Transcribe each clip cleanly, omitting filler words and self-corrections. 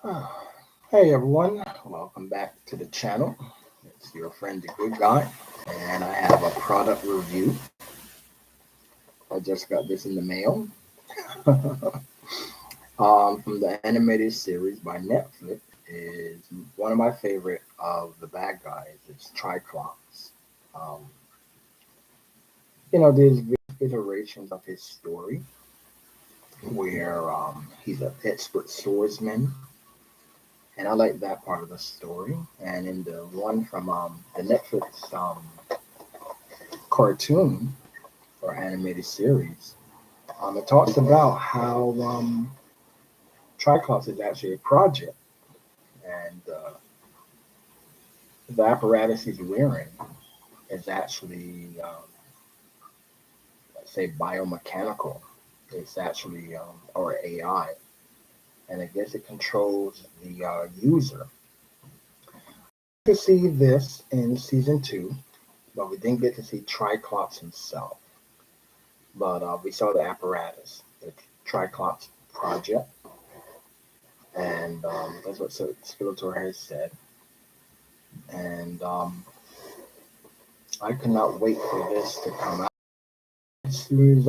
Hey everyone, welcome back to the channel. It's your friend the Good Guy, and I have a product review. I just got this in the mail from the animated series by Netflix. Is one of my favorite of the bad guys. It's Tri-Klops. Um, there's various iterations of his story where he's an expert swordsman, and I like that part of the story. And in the one from the Netflix cartoon or animated series, it talks about how Triclops is actually a project, and the apparatus he's wearing is actually, let's say, biomechanical. It's actually, or AI, and I guess it controls the user. To see this in season two, but we didn't get to see Triclops himself. But we saw the apparatus, the Triclops project, and that's what Skeletor has said. And I could not wait for this to come out. As soon as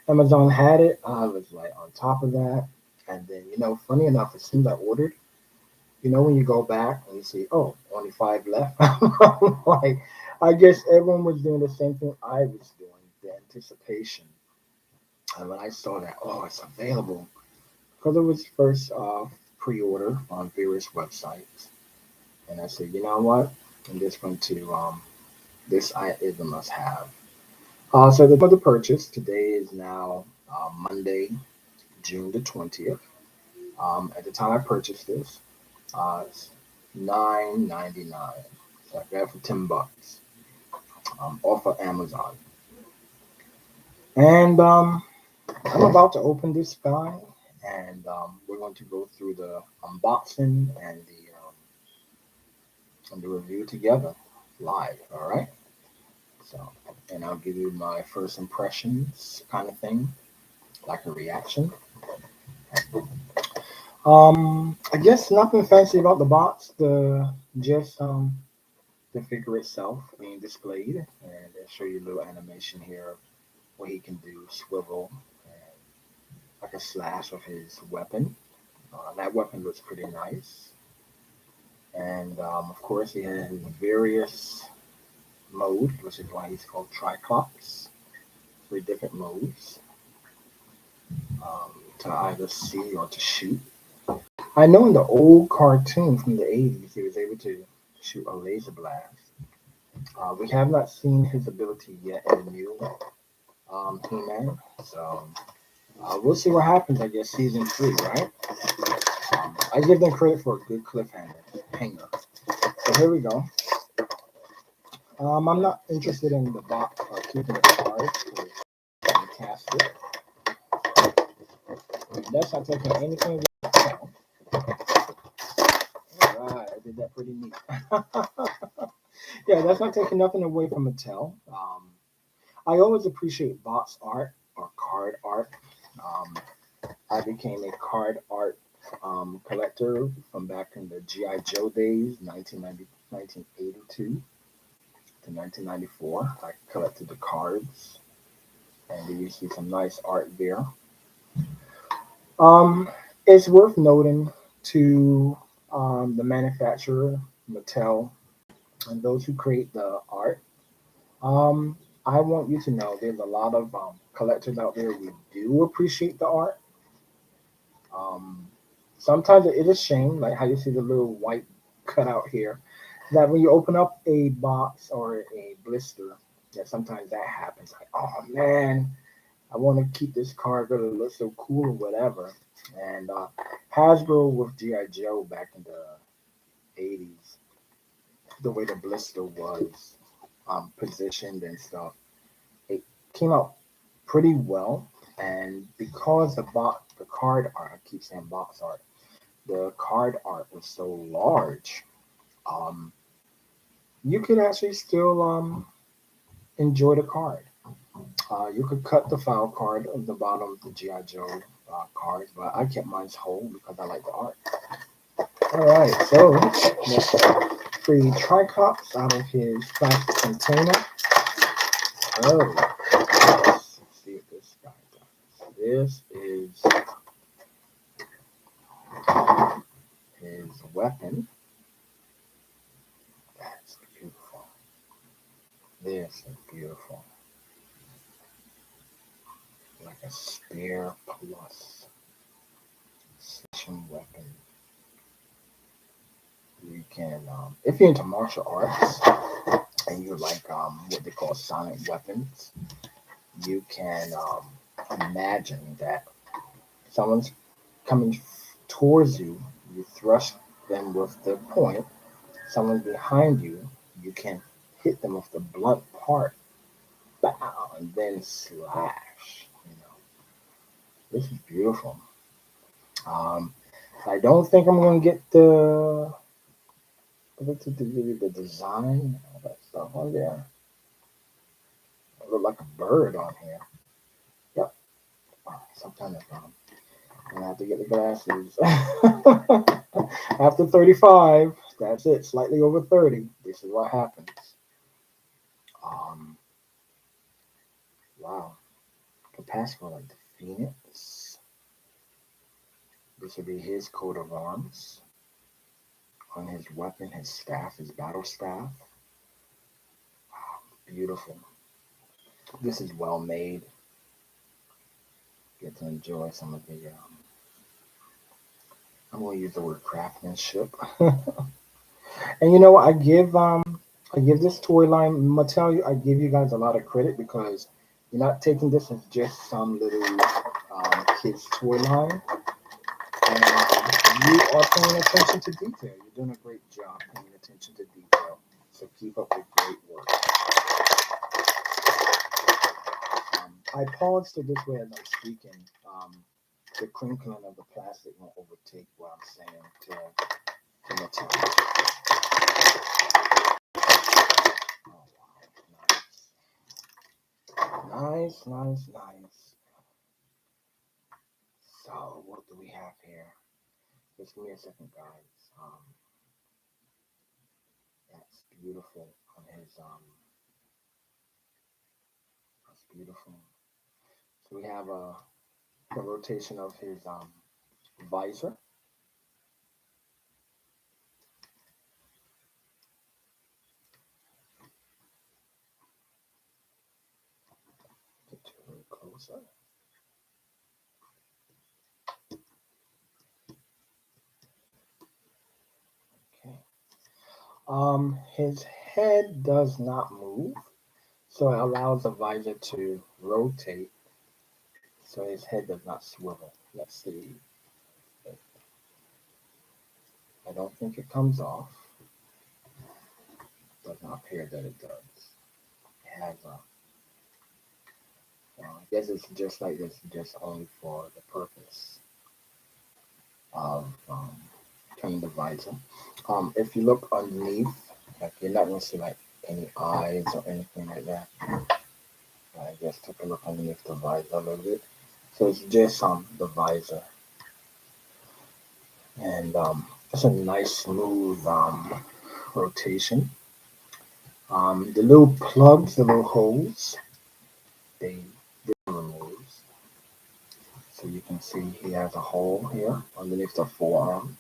Amazon had it, I was like on top of that. And then, funny enough, as soon as I ordered, when you go back and you see, oh, only five left, like, I guess everyone was doing the same thing I was doing, the anticipation. And when I saw that, oh, it's available, because it was first pre-order on various websites. And I said, you know what? I'm just going to, this is a must-have. So the time of the purchase today is now Monday, June the 20th. At the time I purchased this, it's $9.99. So I got it for $10 off of Amazon. And I'm about to open this guy, and we're going to go through the unboxing and the review together live. All right. So, and I'll give you my first impressions, kind of thing, like a reaction. I guess nothing fancy about the box. The just the figure itself being displayed, and they show you a little animation here of what he can do, swivel, and like a slash of his weapon. That weapon looks pretty nice, and of course he has various modes, which is why he's called Triclops. Three different modes to either see or to shoot. I know in the old cartoon from the 80s, he was able to shoot a laser blast. We have not seen his ability yet in the new He-Man, so we'll see what happens. I guess season three, right? I give them credit for a good cliffhanger. Hanger. So here we go. I'm not interested in the box or keeping the cards. Fantastic. That's not taking anything away from Mattel. All right, I did that pretty neat. Yeah, that's not taking nothing away from Mattel. I always appreciate box art or card art. Um, I became a card art collector from back in the G.I. Joe days, 1982 to 1994. I collected the cards, and you see some nice art there. Um, it's worth noting to the manufacturer, Mattel, and those who create the art. Um, I want you to know there's a lot of collectors out there who do appreciate the art. Um, Sometimes it is a shame, like how you see the little white cutout here, that when you open up a box or a blister, that sometimes that happens. Like, oh man, I want to keep this card because it looks so cool or whatever. And Hasbro with GI Joe back in the '80s, the way the blister was positioned and stuff, it came out pretty well. And because the card art, I keep saying box art, the card art was so large, um, you could actually still enjoy the card. You could cut the file card of the bottom of the GI Joe cards, but I kept mine whole because I like the art. All right, so let's free Tri-Klops out of his plastic container. Oh, let's see what this guy does. This is his weapon. That's beautiful. This is beautiful. Like a spear plus session weapon. You can, if you're into martial arts and you like what they call silent weapons, you can imagine that someone's coming towards you, you thrust them with the point. Someone behind you, you can hit them with the blunt part, bow, and then slash. This is beautiful. I don't think I'm gonna get the design and all that stuff on there. It look like a bird on here. Yep. Sometimes I'm gonna have to get the glasses. After 35, that's it. Slightly over 30. This is what happens. Wow. The password like the Phoenix. This would be his coat of arms. On his weapon, his staff, his battle staff. Wow, beautiful. This is well made. Get to enjoy some of the. I'm going to use the word craftsmanship. And you know what? I give this toy line, Mattel. I give you guys a lot of credit because you're not taking this as just some little kids toy line. And you are paying attention to detail. You're doing a great job paying attention to detail. So keep up the great work. I paused it this way as I'm speaking. The crinkling of the plastic won't overtake what I'm saying to Mattel. Oh, wow. Nice, nice, nice. So, what do we have here? Just give me a second, guys. That's beautiful on his that's beautiful. So we have the rotation of his visor. Get you a little closer. Okay. His head does not move, so it allows the visor to rotate, so his head does not swivel. Let's see. I don't think it comes off. Does not appear that it does. It has a. I guess it's just like this, just only for the purpose of turning the visor. If you look underneath, like you're not gonna see like any eyes or anything like that. I just took a look underneath the visor a little bit. So it's just the visor, and it's a nice smooth rotation. The little plugs, the little holes, they remove. So you can see he has a hole here underneath the forearm,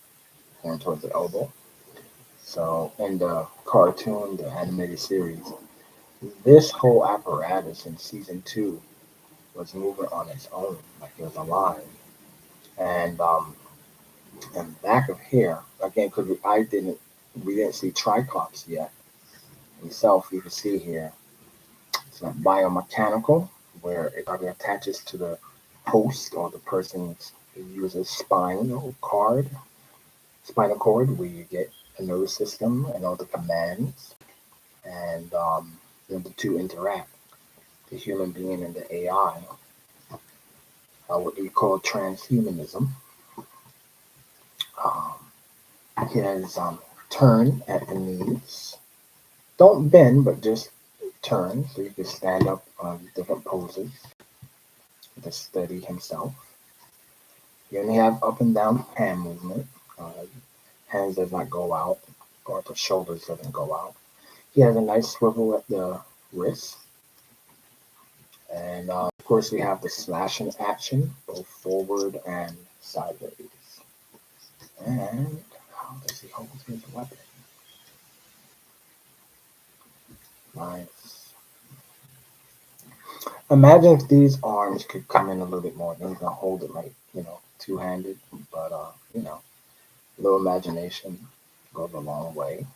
going towards the elbow. So in the cartoon, the animated series, this whole apparatus in season 2 was moving on its own, like it was alive. And back of here, again, because we didn't see Tri-Klops yet. Itself, you can see here, it's like biomechanical, where it probably attaches to the host or the person's user's spinal cord, where you get a nervous system and all the commands, and the two interact, the human being and the AI, what we call transhumanism. He has turn at the knees. Don't bend, but just turn so you can stand up on different poses to steady himself. You only have up and down hand movement. Uh, Hands does not go out, or the shoulders doesn't go out. He has a nice swivel at the wrist. And of course, we have the slashing action, both forward and sideways. And how does he hold his weapon? Nice. Imagine if these arms could come in a little bit more. Then you can hold it like, two-handed. But, a little imagination goes a long way.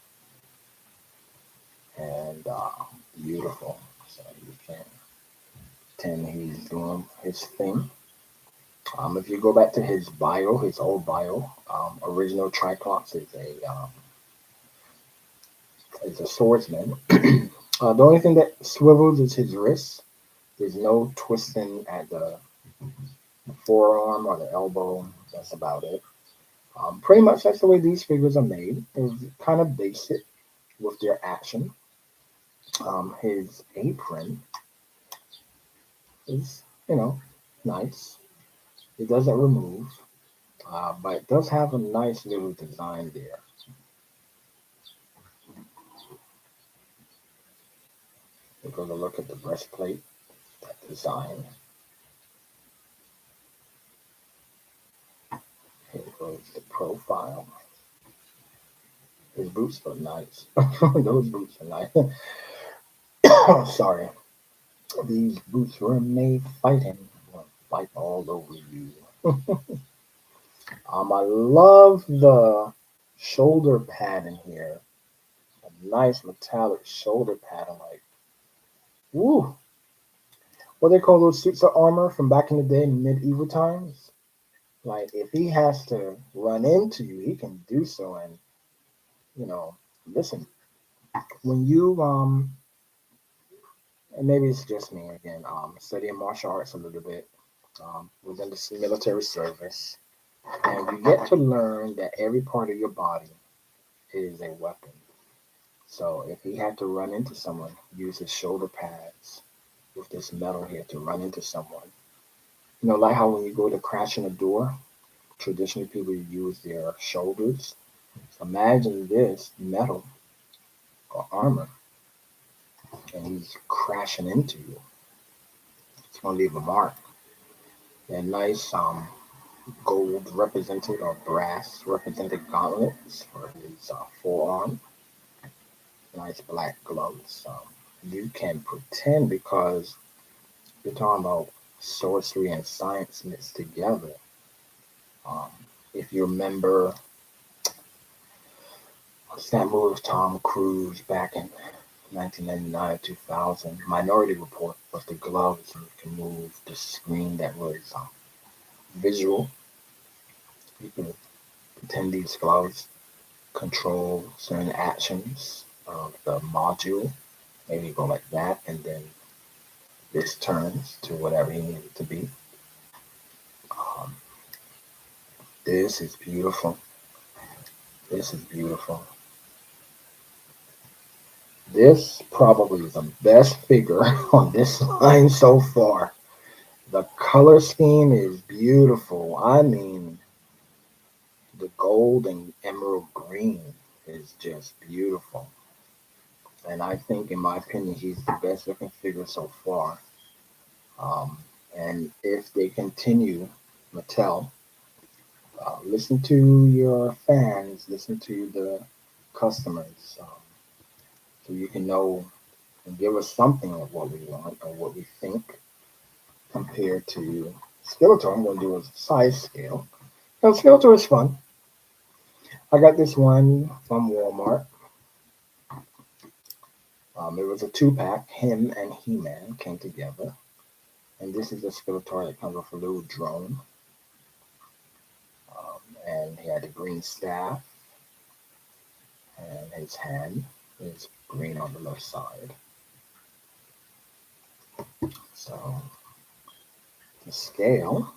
And beautiful. So you can pretend he's doing his thing. If you go back to his bio, his old bio, original Tri-Klops is a swordsman. The only thing that swivels is his wrist. There's no twisting at the forearm or the elbow. That's about it. Pretty much that's the way these figures are made. It's kind of basic with their action. His apron is, nice. It doesn't remove, but it does have a nice little design there. We're going to look at the breastplate, that design. Here goes the profile. His boots are nice. Those boots are nice. Sorry. These boots were made fighting. I'll fight all over you. I love the shoulder pad in here. A nice metallic shoulder pattern, like, woo. What they call those suits of armor from back in the day in medieval times. Like, if he has to run into you, he can do so. And, you know, listen, when you, and maybe it's just me again, studying martial arts a little bit, within the military service, and you get to learn that every part of your body is a weapon. So if he had to run into someone, use his shoulder pads with this metal here to run into someone. Like how when you go to crash in a door, traditionally people use their shoulders. So imagine this metal or armor, and he's crashing into you. It's gonna leave a mark. And nice gold represented or brass represented gauntlets for his forearm. Nice black gloves. You can pretend because you're talking about sorcery and science mixed together. Um, if you remember, what's that movie with Tom Cruise back in 1999 2000? Minority Report was the gloves. You can move the screen that was visual. You can pretend these gloves control certain actions of the module. Maybe go like that, and then this turns to whatever you need it to be. Um, this is beautiful. This is beautiful. This probably is the best figure on this line so far. The color scheme is beautiful. I mean, the gold and emerald green is just beautiful. And I think, in my opinion, he's the best looking figure so far. Um, and if they continue, Mattel, listen to your fans, listen to the customers, so you can know and give us something of what we want or what we think compared to Skeletor. I'm going to do a size scale. Now, Skeletor is fun. I got this one from Walmart. It was a 2-pack. Him and He-Man came together. And this is a Skeletor that comes with a little drone. And he had a green staff. And his hand is green on the left side. So the scale,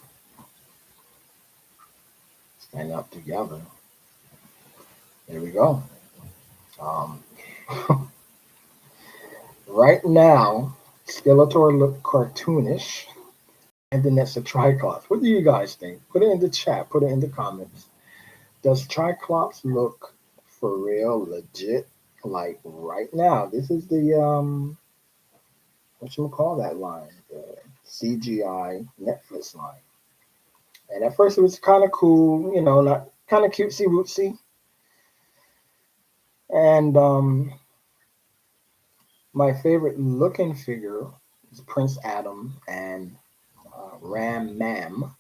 stand up together. There we go. Um, right now, Skeletor looked cartoonish, And then that's the Tri-Klops. What do you guys think? Put it in the chat. Put it in the comments. Does Tri-Klops look for real, legit? Like right now, this is the what you call that line? The CGI Netflix line. And at first it was kind of cool, not kind of cutesy wootsy. And my favorite looking figure is Prince Adam and Ram Mam.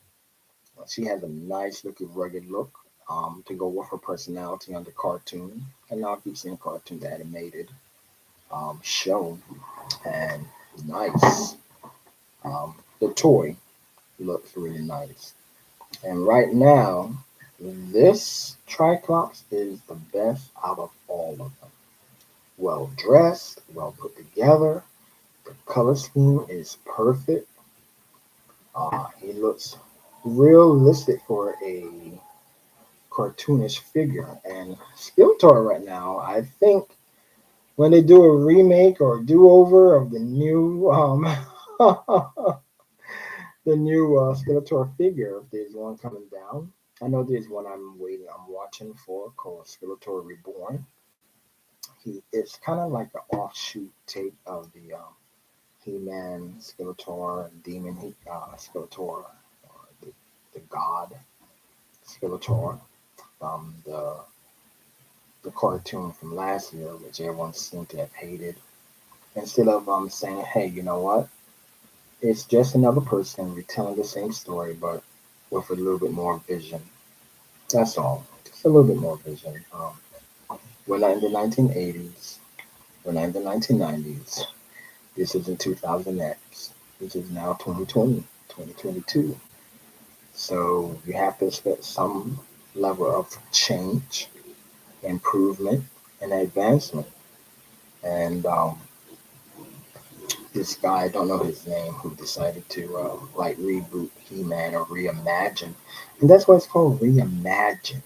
She has a nice looking rugged look to go with her personality on the cartoon. And now I keep seeing cartoon, the animated show. And nice. The toy looks really nice. And right now, this Tri-Klops is the best out of all of them. Well dressed, well put together. The color scheme is perfect. He looks realistic for a cartoonish figure. And Skeletor right now, I think when they do a remake or do over of the new the new Skeletor figure, there's one coming down. I know there's one I'm watching for called Skeletor Reborn. It's kind of like the offshoot take of the He-Man, Skeletor, Demon Skeletor, or the God Skeletor from the cartoon from last year, which everyone seemed to have hated. Instead of saying, hey, you know what? It's just another person retelling the same story, but with a little bit more vision. That's all. Just a little bit more vision. We're not in the 1980s. We're not in the 1990s. This is in 2000X. This is now 2020, 2022. So you have to expect some level of change, improvement, and advancement. And this guy, I don't know his name, who decided to like reboot He-Man or reimagine. And that's what it's called, reimagine.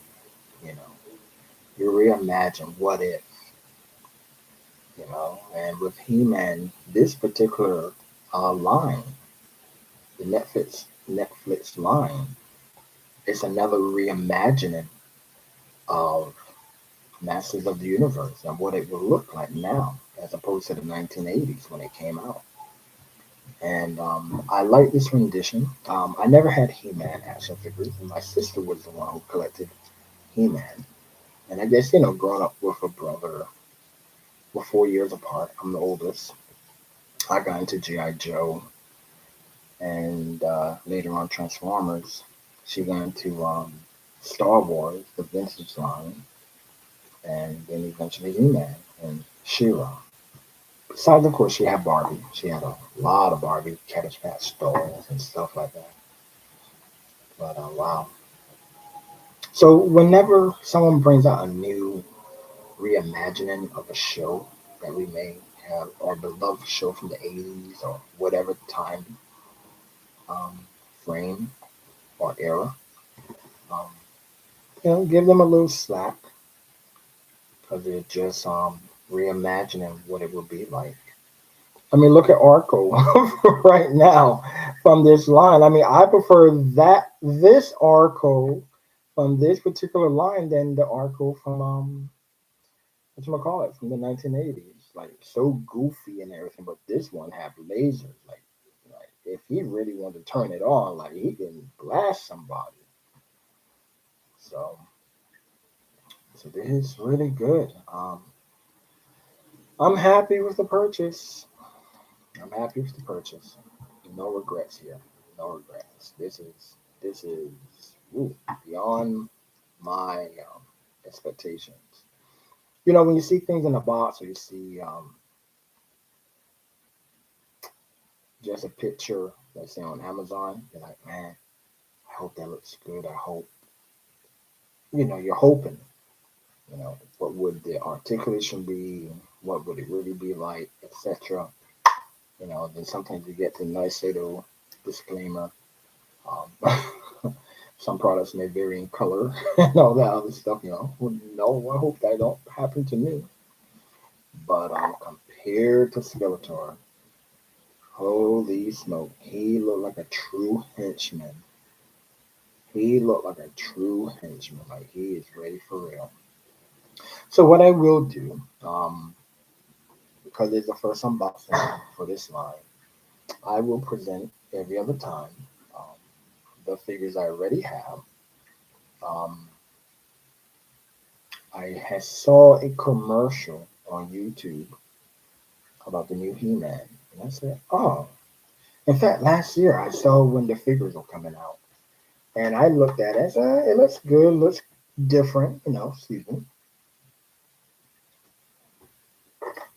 You know, you reimagine what if, and with He-Man, this particular line, the Netflix line, it's another reimagining of Masters of the Universe and what it will look like now, as opposed to the 1980s when it came out. And I like this rendition. I never had He-Man action figures. My sister was the one who collected He-Man. And I guess, growing up with a brother, we're 4 years apart. I'm the oldest. I got into G.I. Joe and later on Transformers. She got into Star Wars, the vintage line, and then eventually He-Man and She-Ra. Besides, of course, she had Barbie. She had a lot of Barbie Cabbage Patch dolls and stuff like that. But wow. So whenever someone brings out a new reimagining of a show that we may have, or beloved show from the 80s or whatever time frame or era, um, give them a little slack because they're just reimagining what it would be like. I mean, look at Arco right now from this line. I mean, I prefer this Arco from this particular line than the Arco from whatchamacallit, from the 1980s. Like so goofy and everything, but this one have lasers. Like if he really wanted to turn it on, like he can blast somebody. So this is really good. I'm happy with the purchase. I'm happy with the purchase. No regrets here. No regrets. This is beyond my expectations. When you see things in a box or you see just a picture, let's say on Amazon, you're like, man, I hope that looks good. I hope, you're hoping, what would the articulation be? What would it really be like, etc. Then sometimes you get the nice little disclaimer. Some products may vary in color and all that other stuff, No, I hope that don't happen to me. But compared to Skeletor, Holy smoke. He looked like a true henchman. He looked like a true henchman. Like he is ready for real. So what I will do, because it's the first unboxing for this line, I will present every other time um, the figures I already have. Um, I had saw a commercial on YouTube about the new He-Man, and I said, "Oh." In fact, last year I saw when the figures were coming out, and I looked at it and said, "It looks good, looks different," excuse me.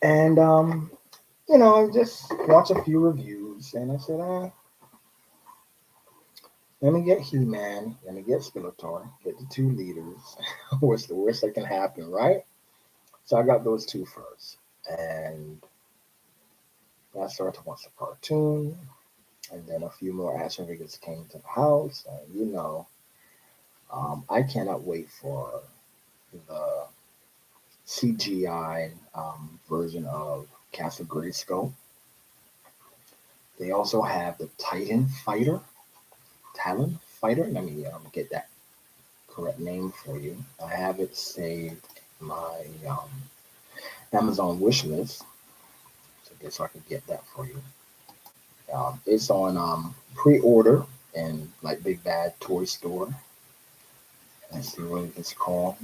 And I just watched a few reviews, and I said, let me get He-Man, let me get Skeletor, get the two leaders. What's the worst that can happen, right? So I got those two first, and I started to watch the cartoon, and then a few more action figures came to the house, and I cannot wait for the CGI version of Castle Grayskull. They also have the Talon Fighter. Let me get that correct name for you. I have it saved in my Amazon wish list, so I guess I can get that for you. It's on pre-order in like Big Bad Toy Store. Let's see what it's called.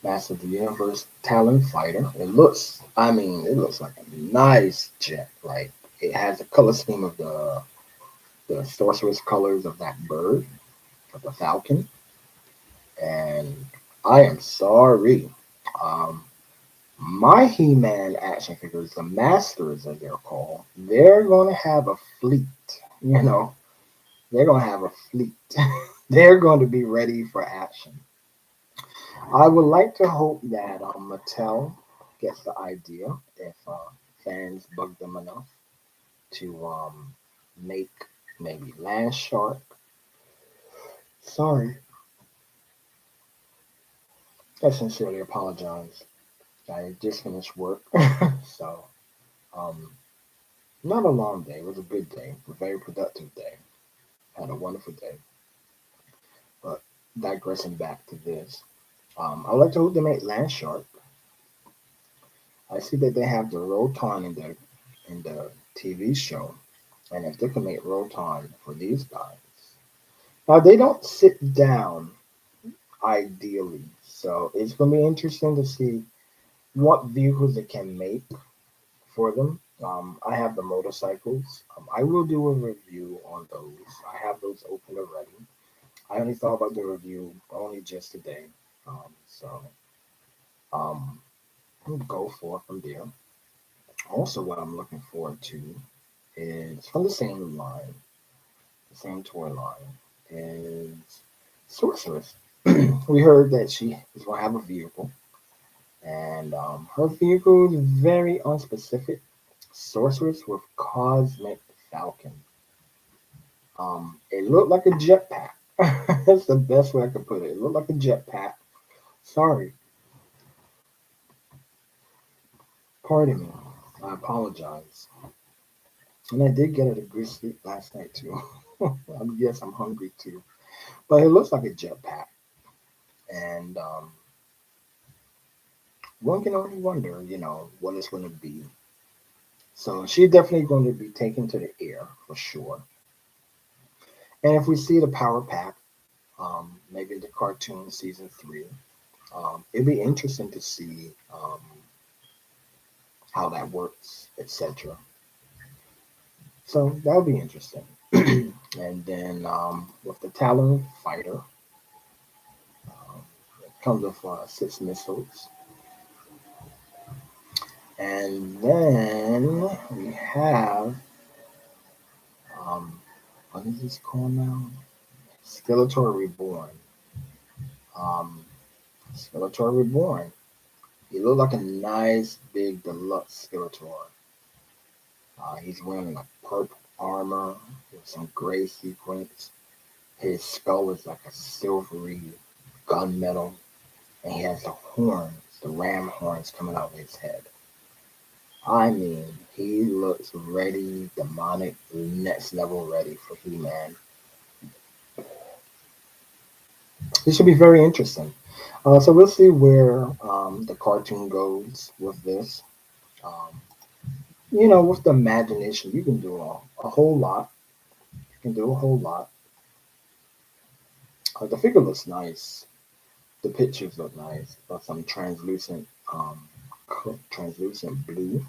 Master of the Universe Talon Fighter. It looks like a nice jet. Like it has the color scheme of the sorceress colors of that bird, of the falcon. And I am sorry. Um, my He-Man action figures, the Masters as they're called, they're going to have a fleet. You know, they're going to have a fleet. They're going to be ready for action. I would like to hope that Mattel gets the idea if fans bug them enough to make maybe Land Shark. Sorry, I sincerely apologize. I just finished work, so um, not a long day. It was a good day, a very productive day. Had a wonderful day. But digressing back to this, I would like to hope they make Land Shark. I see that they have the Roton in the TV show, and if they can make Roton for these guys, now they don't sit down ideally, so it's going to be interesting to see what vehicles they can make for them. I have the motorcycles. I will do a review on those. I have those open already. I only thought about the review only just today, so um, we'll go forth from there. Also, what I'm looking forward to is from the same line, the same toy line, is Sorceress. We heard that she is going to have a vehicle, and her vehicle is very unspecific. Sorceress with Cosmic Falcon. It looked like a jetpack. That's the best way I could put it. It looked like a jetpack. Sorry, pardon me. I apologize. And I did get a good sleep last night too. I guess I'm hungry too. But it looks like a jetpack. And one can only wonder, what it's going to be. So she's definitely going to be taken to the air for sure. And if we see the power pack, maybe the cartoon season 3, it'd be interesting to see how that works, etc. So that would be interesting. And then with the Talon Fighter, it comes with 6 missiles. And then we have, um, what is this called now? Skeletor Reborn. Um, Skeletor Reborn. He looked like a nice big deluxe Skeletor. He's wearing like purple armor with some gray sequins. His skull is like a silvery gunmetal, and he has the horns, the ram horns coming out of his head. I mean, he looks ready, demonic, next level ready for He-Man. It should be very interesting. So we'll see where the cartoon goes with this. Um, with the imagination, you can do a whole lot. You can do a whole lot. The figure looks nice. The pictures look nice. But some translucent blue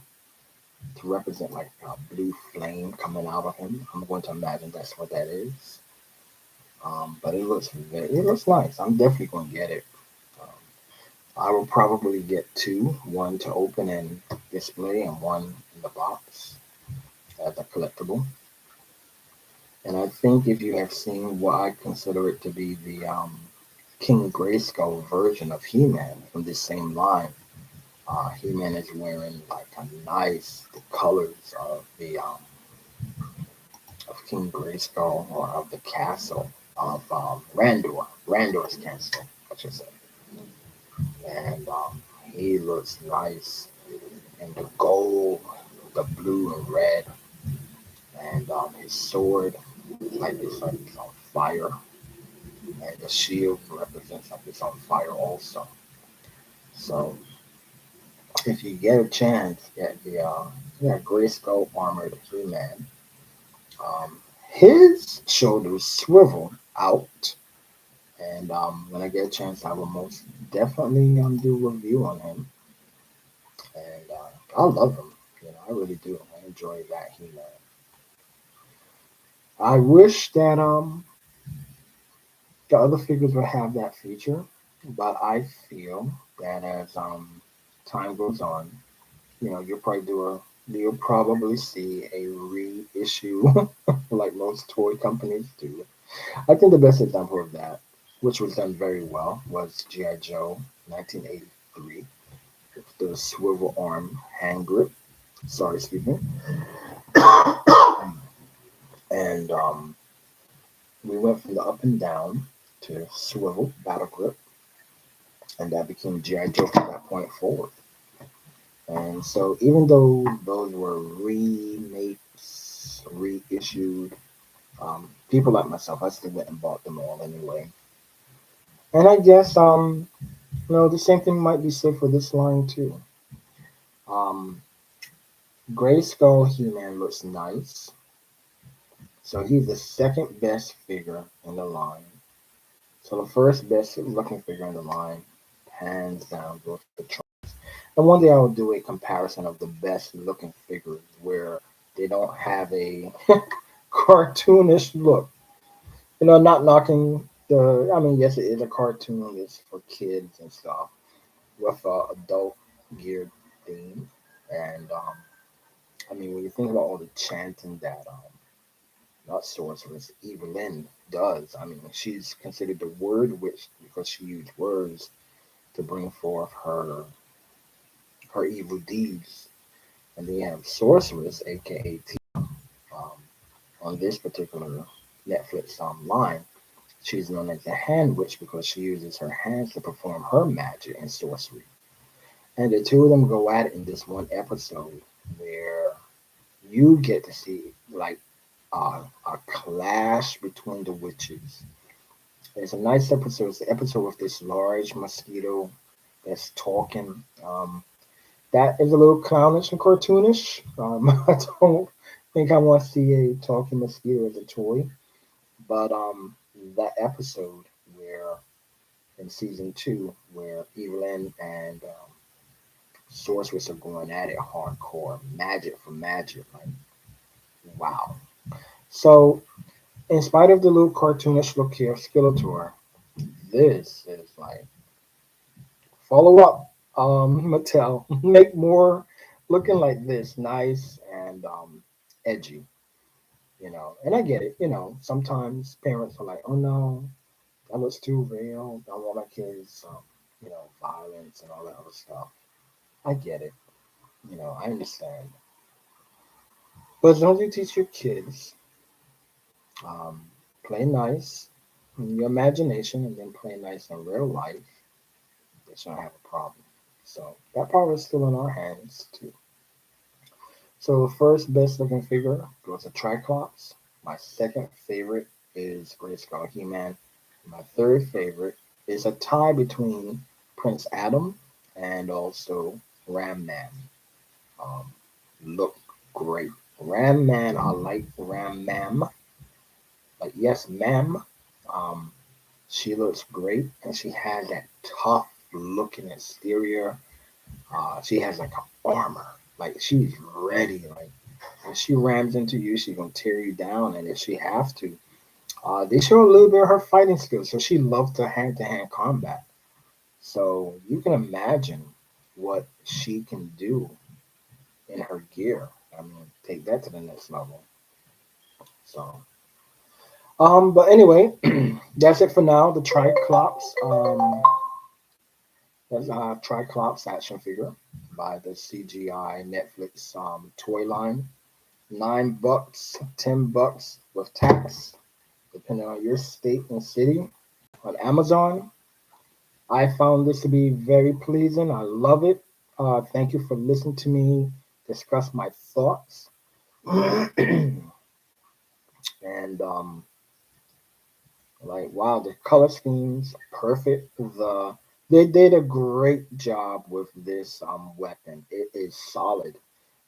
to represent like a blue flame coming out of him. I'm going to imagine that's what that is. But it looks nice. I'm definitely going to get it. Um, I will probably get two, one to open and display, and one in the box as a collectible. And I think if you have seen what I consider it to be the King Grayskull version of He-Man from this same line, He-Man is wearing like a nice the colors of King Grayskull or of the castle of Randor's castle, I should say. And he looks nice in the gold, the blue and red, and his sword like it's on fire, and the shield represents like it's on fire also. So if you get a chance, get the Grayskull armored He-Man. His shoulders swivel out, and when I get a chance, I will most definitely do a review on him. And I love him. I really do. I enjoy that He-Man. I wish that the other figures would have that feature, but I feel that as time goes on, you'll probably see a reissue like most toy companies do. I think the best example of that, which was done very well, was G.I. Joe 1983 with the swivel arm hand grip. Sorry, excuse me. And we went from the up and down to swivel battle grip, and that became G.I. Joe from that point forward. And so, even though those were remakes, reissued, people like myself, I still went and bought them all anyway. And I guess, the same thing might be said for this line too. Um, Gray Skull He-Man looks nice, so he's the second best figure in the line. So the first best looking figure in the line, hands down, goes to and one day I will do a comparison of the best looking figures where they don't have a cartoonish look. Not knocking the. I mean, yes, it is a cartoon. It's for kids and stuff with adult geared theme. And I mean, when you think about all the chanting that not sorceress Evelyn does, I mean, she's considered the word witch because she used words to bring forth her evil deeds. And then you have sorceress, aka um, on this particular Netflix line. She's known as the Hand Witch because she uses her hands to perform her magic and sorcery. And the two of them go at it in this one episode where you get to see like a clash between the witches. It's a nice episode. It's the episode with this large mosquito that's talking. That is a little clownish and cartoonish. I don't think I want to see a talking mosquito as a toy. But that episode where in season two, where Evelyn and Sorceress are going at it hardcore, magic for magic, like wow. So, in spite of the little cartoonish look here of Skeletor, this is like follow up. Mattel, make more looking like this, nice and edgy. And I get it. Sometimes parents are like, "Oh no, that looks too real. I want my kids, violence and all that other stuff." I get it. I understand. But as long as you teach your kids, um, play nice in your imagination and then play nice in real life, they shouldn't have a problem. So that power is still in our hands too. So first best looking figure goes to Tri-Klops. My second favorite is Great Skull He-Man. My third favorite is a tie between Prince Adam and also Ram Man. Um, look great. Ram Man, I like Ram Mam. Like yes, ma'am. Um, she looks great, and she has that tough looking exterior. She has like an armor, like she's ready. Like when she rams into you, she's gonna tear you down, and if she has to, they show a little bit of her fighting skills. So she loves to hand combat. So you can imagine what she can do in her gear. I mean, take that to the next level. So, but anyway, that's it for now. The Triclops, that's Triclops action figure by the CGI Netflix toy line. $9, $10 with tax, depending on your state and city. On Amazon, I found this to be very pleasing. I love it. Thank you for listening to me discuss my thoughts. And like wow, the color schemes perfect. They did a great job with this weapon. It is solid.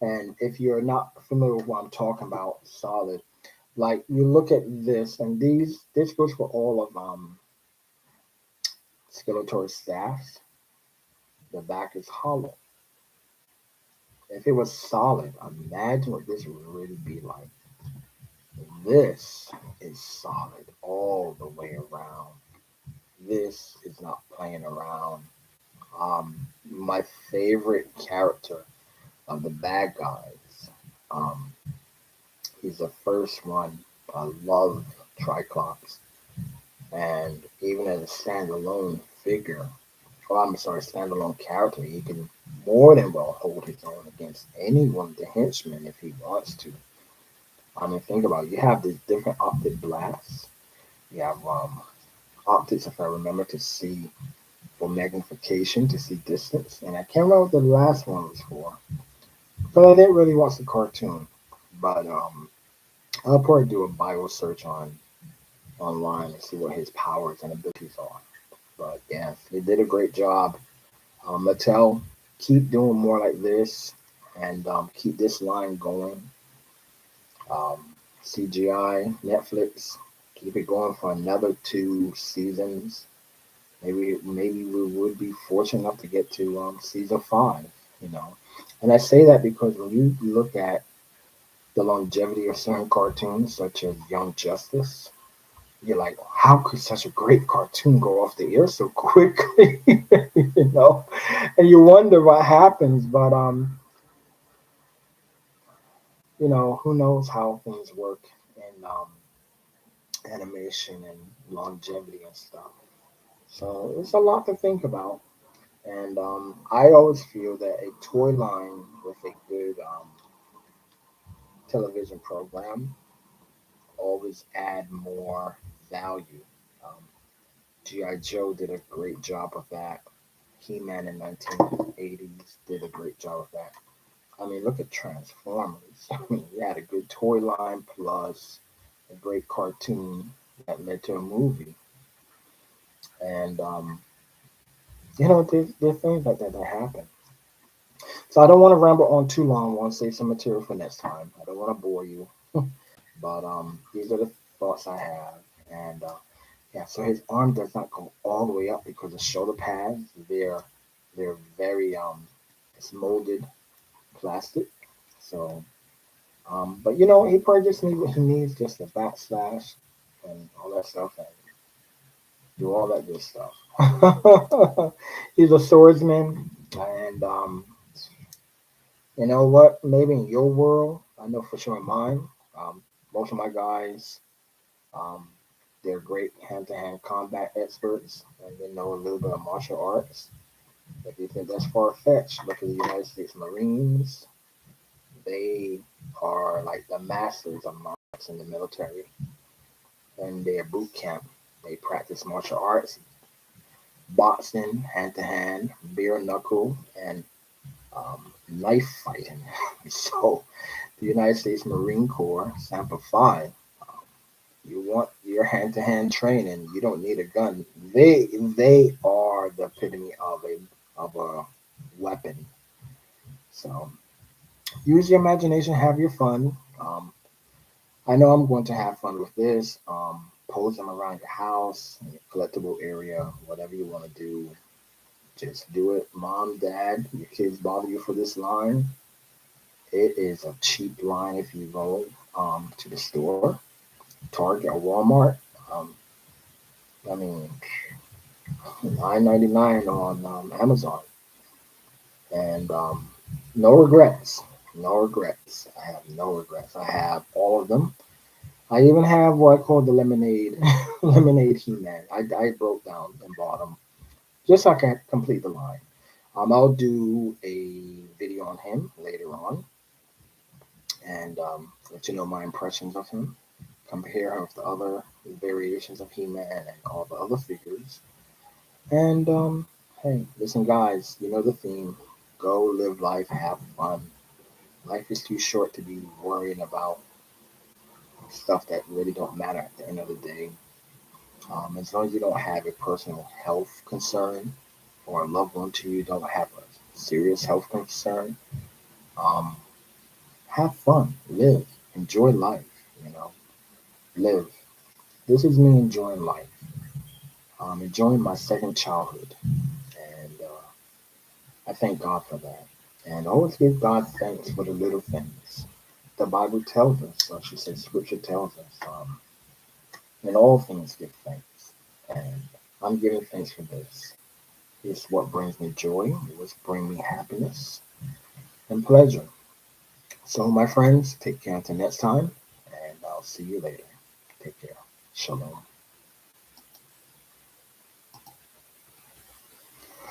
And if you're not familiar with what I'm talking about, solid. Like you look at this, and this goes for all of Skeletor's staffs. The back is hollow. If it was solid, imagine what this would really be like. This is solid all the way around. This is not playing around. My favorite character of the bad guys. Um, he's the first one. I love Triclops, and even as a standalone figure, oh, I'm sorry, standalone character, he can more than well hold his own against any one of the henchmen if he wants to. I mean, think about it. You have these different optic blasts. You have optics, if I remember, to see for magnification, to see distance. And I can't remember what the last one was for. But I didn't really watch the cartoon. But I'll probably do a bio search online and see what his powers and abilities are. But yeah, they did a great job. Mattel, keep doing more like this and keep this line going. CGI, Netflix, keep it going for another 2 seasons. Maybe we would be fortunate enough to get to season 5. You know, and I say that because when you look at the longevity of certain cartoons, such as Young Justice, you're like, how could such a great cartoon go off the air so quickly? you know, and you wonder what happens. But who knows how things work in animation and longevity and stuff. So it's a lot to think about. And I always feel that a toy line with a good television program always add more value. Um, G.I. Joe did a great job of that. He-Man in 1980s did a great job of that. I mean, look at Transformers. I mean, you had a good toy line plus a great cartoon that led to a movie. And, there's things like that that happen. So I don't want to ramble on too long. I want to save some material for next time. I don't want to bore you. But these are the thoughts I have. And yeah, so his arm does not go all the way up because the shoulder pads, they're very it's molded plastic. So but he probably just needs what he needs, just a backslash and all that stuff and do all that good stuff. He's a swordsman and you know what? Maybe in your world, I know for sure in mine, most of my guys, um, they're great hand-to-hand combat experts and they know a little bit of martial arts. If you think that's far-fetched, look at the United States Marines. They are like the masters of martial arts in the military. In their boot camp, they practice martial arts, boxing, hand-to-hand, bare knuckle, and knife fighting. So the United States Marine Corps, Sample 5, you want your hand-to-hand training. You don't need a gun. They are the epitome of a weapon. So use your imagination, have your fun. I know I'm going to have fun with this. Pose them around your house, in your collectible area, whatever you want to do. Just do it. Mom, dad, your kids bother you for this line. It is a cheap line if you go to the store, Target or Walmart. Um, I mean, 9.99 on Amazon, and no regrets. No regrets. I have no regrets. I have all of them. I even have what I call the lemonade, lemonade He-Man. I broke down and bought them just so I can complete the line. I'll do a video on him later on and let you know my impressions of him, compare him with the other variations of He-Man and all the other figures. And hey, listen, guys, you know the theme. Go live life, have fun. Life is too short to be worrying about stuff that really don't matter at the end of the day. As long as you don't have a personal health concern or a loved one to you don't have a serious health concern, um, have fun, live, enjoy life. You know, live. This is me enjoying life, enjoying my second childhood, and I thank God for that. And always give God thanks for the little things. The Bible tells us, or she says, Scripture tells us, in all things give thanks. And I'm giving thanks for this. It's what brings me joy. It was bring me happiness and pleasure. So, my friends, take care until next time, and I'll see you later. Take care. Shalom.